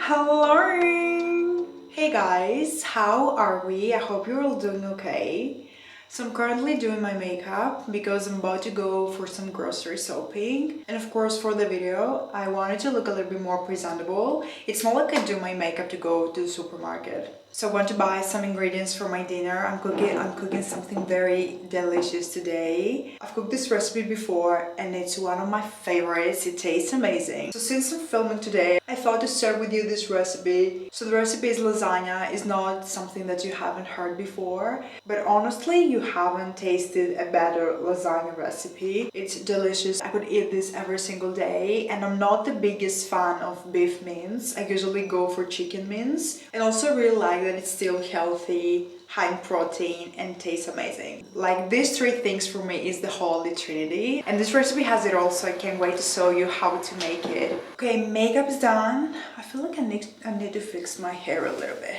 Hello! Hey guys, how are we? I hope you're all doing okay. So I'm currently doing my makeup because I'm about to go for some grocery shopping. And of course for the video, I wanted to look a little bit more presentable. It's not like I do my makeup to go to the supermarket. So I want to buy some ingredients for my dinner. I'm cooking something very delicious today. I've cooked this recipe before and it's one of my favorites. It tastes amazing. So since I'm filming today, I thought to share with you this recipe. So the recipe is lasagna. It's not something that you haven't heard before, but honestly, you haven't tasted a better lasagna recipe. It's delicious. I could eat this every single day, and I'm not the biggest fan of beef mince. I usually go for chicken mince, and also really like that it's still healthy, high in protein, and tastes amazing. Like these three things for me is the holy trinity, and this recipe has it all, so I can't wait to show you how to make it. Okay, makeup is done. I feel like I need to fix my hair a little bit.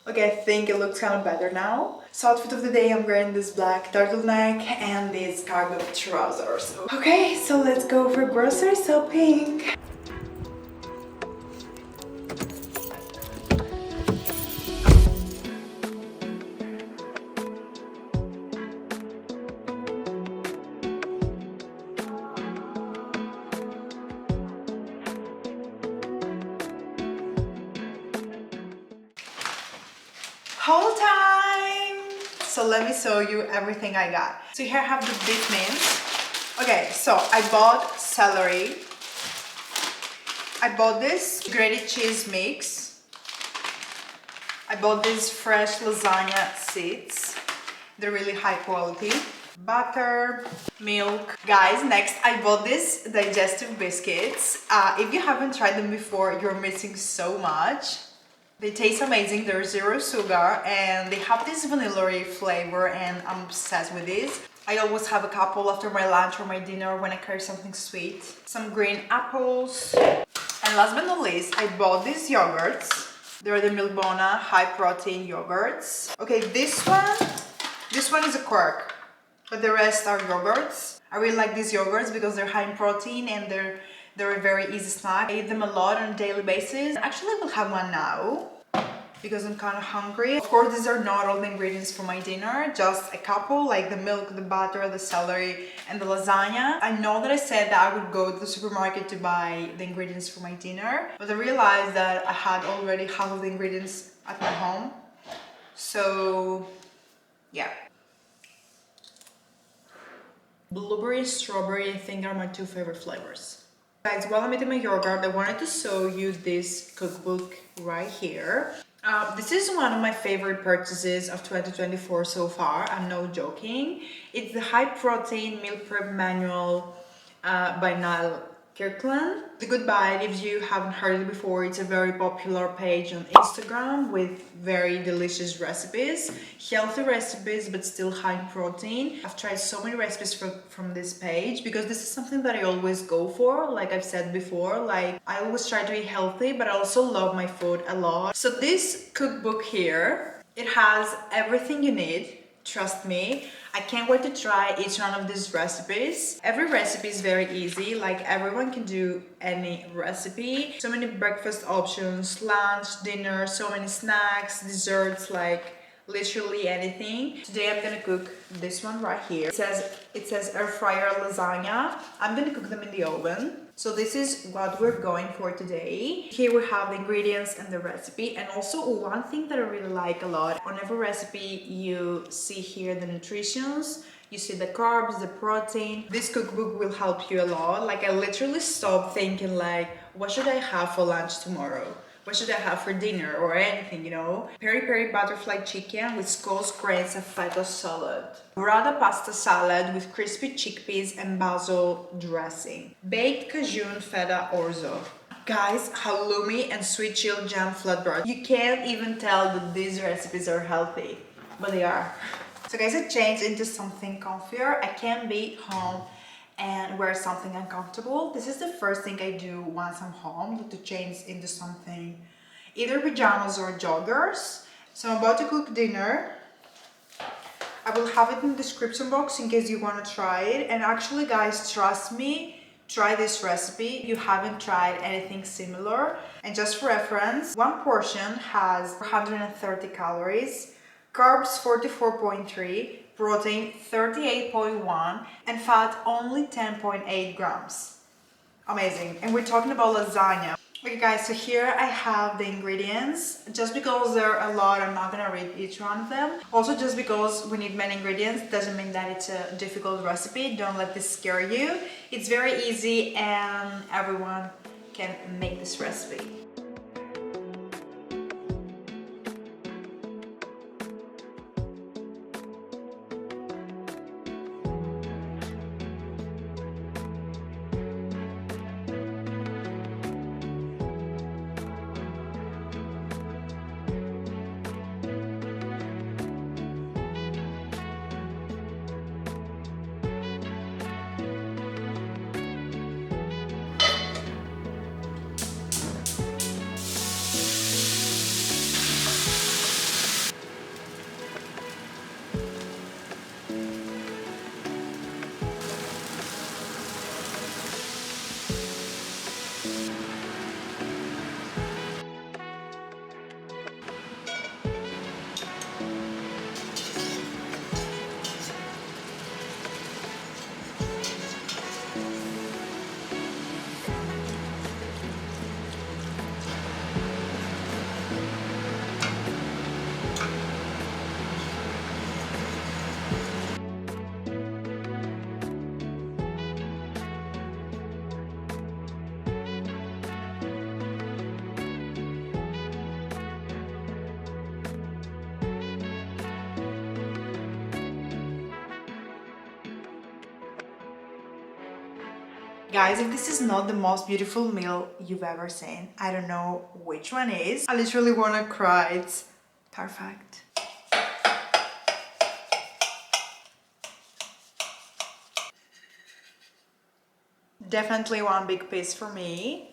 Okay, I think it looks kind of better now. So outfit of the day, I'm wearing this black turtleneck and these cargo trousers. Okay, so let's go for grocery shopping. Whole time! So let me show you everything I got. So here I have the beef mince. Okay, so I bought celery. I bought this grated cheese mix. I bought these fresh lasagna seeds. They're really high quality. Butter, milk. Guys, next I bought these digestive biscuits. If you haven't tried them before, you're missing so much. They taste amazing, they're zero sugar and they have this vanilla flavor and I'm obsessed with these. I always have a couple after my lunch or my dinner when I crave something sweet. Some green apples. And last but not least, I bought these yogurts. They're the Milbona high protein yogurts. Okay, this one is a quirk, but the rest are yogurts. I really like these yogurts because they're high in protein and they're a very easy snack. I eat them a lot on a daily basis. Actually, I will have one now because I'm kind of hungry. Of course, these are not all the ingredients for my dinner, just a couple, like the milk, the butter, the celery, and the lasagna. I know that I said that I would go to the supermarket to buy the ingredients for my dinner, but I realized that I had already half of the ingredients at my home. So, yeah. Blueberry and strawberry, I think, are my two favorite flavors. Guys, while I'm eating my yogurt, I wanted to show you this cookbook right here. This is one of my favorite purchases of 2024 so far. I'm not joking. It's the High Protein Meal Prep Manual by Niall Kirkland. The Good Bite, if you haven't heard it before, it's a very popular page on Instagram with very delicious recipes. Healthy recipes, but still high in protein. I've tried so many recipes from this page because this is something that I always go for. Like I've said before, like I always try to be healthy, but I also love my food a lot. So this cookbook here, it has everything you need. Trust me, I can't wait to try each one of these recipes. Every recipe is very easy, like everyone can do any recipe. So many breakfast options, lunch, dinner, so many snacks, desserts, like literally anything. Today I'm gonna cook this one right here. It says air fryer lasagna. I'm gonna cook them in the oven. So this is what we're going for today. Here we have the ingredients and the recipe, and also one thing that I really like a lot. On every recipe you see here the nutritions, you see the carbs, the protein. This cookbook will help you a lot. Like I literally stopped thinking like, what should I have for lunch tomorrow? What should I have for dinner or anything, you know? Peri-peri butterfly chicken with scones, grains and feta salad. Burrata pasta salad with crispy chickpeas and basil dressing. Baked cajun feta orzo. Guys, halloumi and sweet chili jam flatbread. You can't even tell that these recipes are healthy, but they are. So guys, I changed into something comfier. I can't be home and wear something uncomfortable. This is the first thing I do once I'm home, to change into something, either pajamas or joggers. So I'm about to cook dinner. I will have it in the description box in case you want to try it. And actually guys, trust me, try this recipe if you haven't tried anything similar. And just for reference, one portion has 130 calories, carbs 44.3, protein 38.1, and fat only 10.8 grams. Amazing. And we're talking about lasagna. Okay guys, so here I have the ingredients. Just because there are a lot, I'm not gonna read each one of them. Also, just because we need many ingredients doesn't mean that it's a difficult recipe. Don't let this scare you. It's very easy and everyone can make this recipe. Guys, if this is not the most beautiful meal you've ever seen, I don't know which one is. I literally wanna cry. It's perfect. Definitely one big piece for me.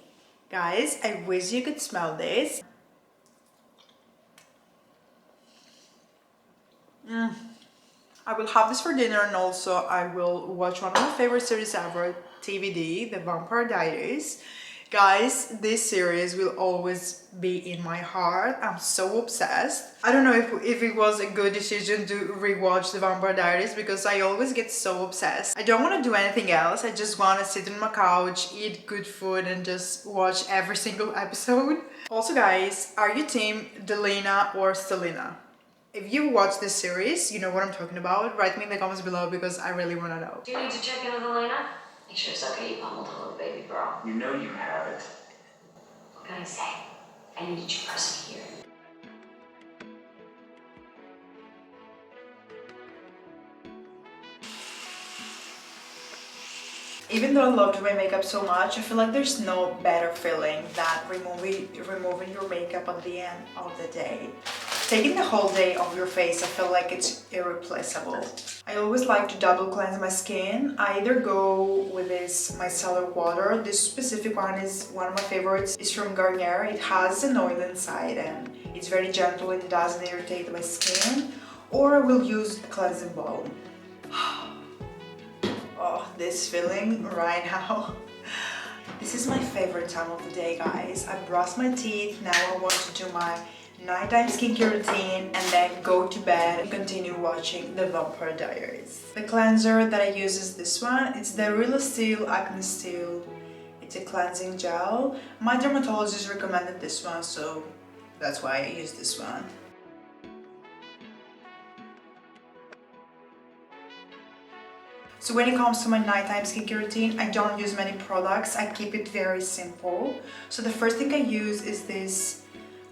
Guys, I wish you could smell this. I will have this for dinner, and also I will watch one of my favorite series ever, TVD, The Vampire Diaries. Guys, this series will always be in my heart. I'm so obsessed. I don't know if it was a good decision to rewatch The Vampire Diaries because I always get so obsessed. I don't want to do anything else. I just want to sit on my couch, eat good food, and just watch every single episode. Also guys, are you team Delina or Stelina? If you watch this series, you know what I'm talking about. Write me in the comments below because I really want to know. Do you need to check in with Elena? Make sure it's okay you pummeled her little baby girl. You know you haven't. What can I say? I needed you present here. Even though I love doing makeup so much, I feel like there's no better feeling than removing your makeup at the end of the day. Taking the whole day off your face, I feel like it's irreplaceable. I always like to double cleanse my skin. I either go with this micellar water. This specific one is one of my favorites. It's from Garnier. It has an oil inside and it's very gentle and it doesn't irritate my skin. Or I will use a cleansing balm. Oh, this feeling right now. This is my favorite time of the day, guys. I brush my teeth. Now I want to do my nighttime skincare routine and then go to bed and continue watching The Vampire Diaries. The cleanser that I use is this one. It's the Real Steel Acne Steel. It's a cleansing gel. My dermatologist recommended this one, so that's why I use this one. So when it comes to my nighttime skincare routine, I don't use many products. I keep it very simple. So the first thing I use is this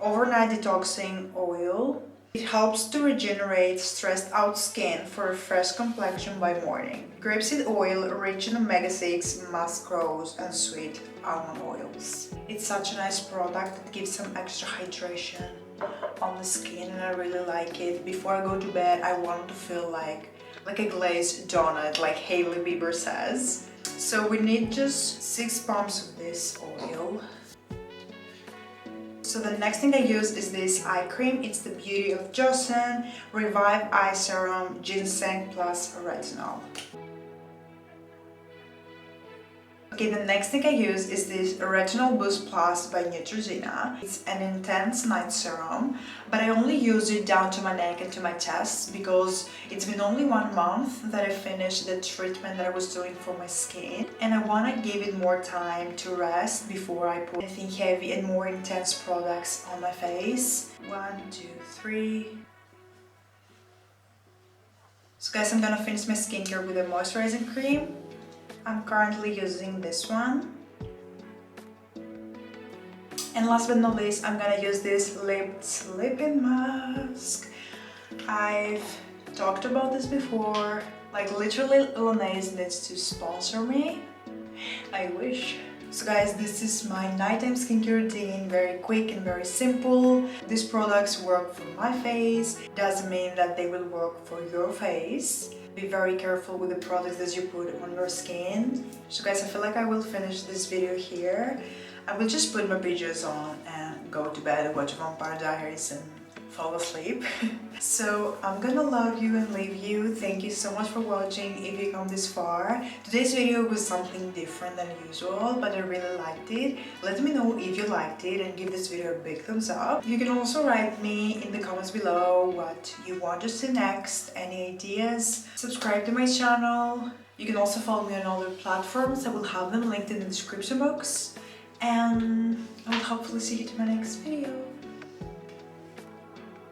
overnight detoxing oil. It helps to regenerate stressed out skin for a fresh complexion by morning. Grapeseed oil rich in omega-6, muscrose and sweet almond oils. It's such a nice product that gives some extra hydration on the skin and I really like it. Before I go to bed, I want to feel like a glazed donut, like Hailey Bieber says. So we need just 6 pumps of this oil. So the next thing I use is this eye cream. It's the Beauty of Joseon Revive Eye Serum Ginseng Plus Retinol. Okay, the next thing I use is this Retinol Boost Plus by Neutrogena. It's an intense night serum, but I only use it down to my neck and to my chest because it's been only 1 month that I finished the treatment that I was doing for my skin, and I want to give it more time to rest before I put anything heavy and more intense products on my face. 1, 2, 3. So guys, I'm gonna finish my skincare with a moisturizing cream. I'm currently using this one. And last but not least, I'm gonna use this lip sleeping mask. I've talked about this before. Like literally, Laneige needs to sponsor me. I wish. So guys, this is my nighttime skincare routine, very quick and very simple. These products work for my face, doesn't mean that they will work for your face. Be very careful with the products that you put on your skin. So guys, I feel like I will finish this video here. I will just put my pajamas on and go to bed, watch Vampire Diaries and fall asleep. So I'm gonna love you and leave you. Thank you so much for watching if you come this far. Today's video was something different than usual, but I really liked it. Let me know if you liked it and give this video a big thumbs up. You can also write me in the comments below what you want to see next, any ideas. Subscribe to my channel. You can also follow me on other platforms. I will have them linked in the description box. And I will hopefully see you to my next video.